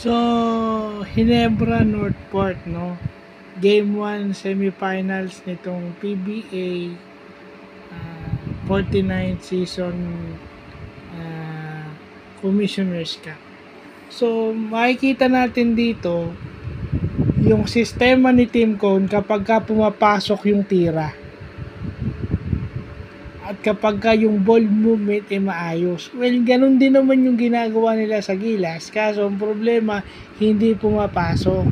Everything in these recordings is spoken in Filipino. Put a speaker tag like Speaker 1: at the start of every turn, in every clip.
Speaker 1: So, Ginebra Northport, no? Game 1 semifinals nitong PBA 49th season uh, Commissioner's Cup. So, makikita natin dito yung sistema ni Team Cone kapag ka pumapasok yung tira. At kapag ka yung ball movement ay maayos. Well, ganun din naman yung ginagawa nila sa Gilas. Kaso, ang problema, hindi pumapasok.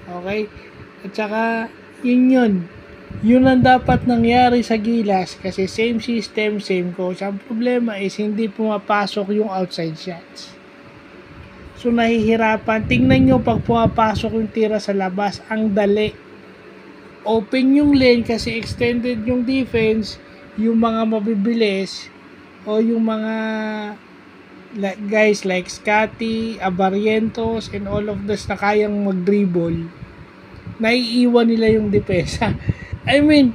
Speaker 1: Okay? At saka, yun. Yun ang dapat nangyari sa Gilas kasi same system, same coach. Ang problema is hindi pumapasok yung outside shots. So, nahihirapan. Tingnan nyo pag pumapasok yung tira sa labas, ang dali. Open yung lane kasi extended yung defense, yung mga mabibilis o yung mga guys like Scotty, Abarientos, and all of this na kayang mag-dribble, naiiwan nila yung depensa. I mean,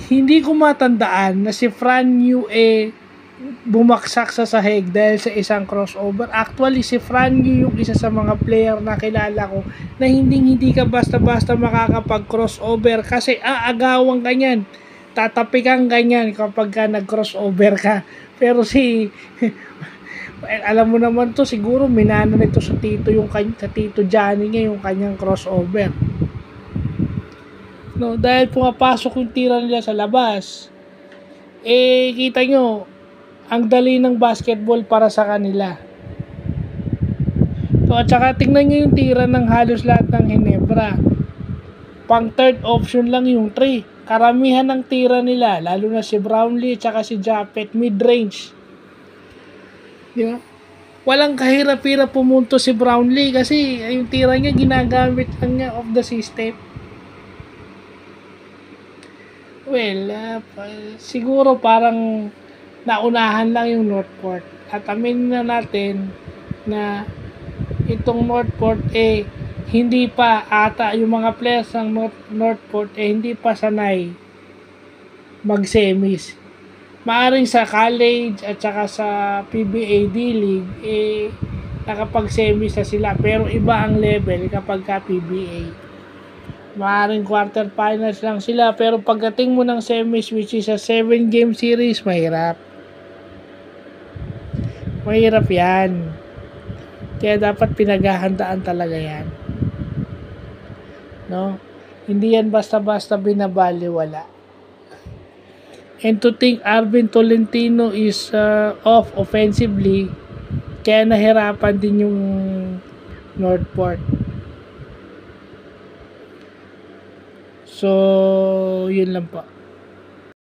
Speaker 1: hindi ko matandaan na si Fran Yu bumaksak sa sahig dahil sa isang crossover. Actually, si Fran Yu yung isa sa mga player na kilala ko na hindi ka basta-basta makakapag-crossover kasi aagawan ka niyan. Tatapikan ka niyan kapag ka nag-crossover ka. Pero alam mo naman to, siguro minana nito sa Tito Johnny niya yung kanyang crossover. No, dahil pumapasok yung tira nila sa labas. Kita nyo, ang dali ng basketball para sa kanila. So, at saka tingnan nyo yung tira ng halos lahat ng Ginebra. Pang third option lang yung 3. Karamihan ng tira nila, lalo na si Brownlee at saka si Japet, mid-range. Di ba? Walang kahirap-hirap pumunto si Brownlee kasi yung tira niya ginagamit lang niya of the system. Well, siguro parang naunahan lang yung Northport. At aminin na natin na itong Northport hindi pa ata yung mga players ng Northport hindi pa sanay mag-semis. Maaring sa college at saka sa PBA D-League nakapag-semis na sila pero iba ang level kapag ka PBA. Maaring quarterfinals lang sila pero pagdating mo ng semis which is a 7-game series, mahirap yan. Kaya dapat pinaghahandaan talaga yan. No? Hindi yan basta-basta binabaliwala. And to think Arvin Tolentino is off offensively, kaya nahirapan din yung Northport. So, yun lang po.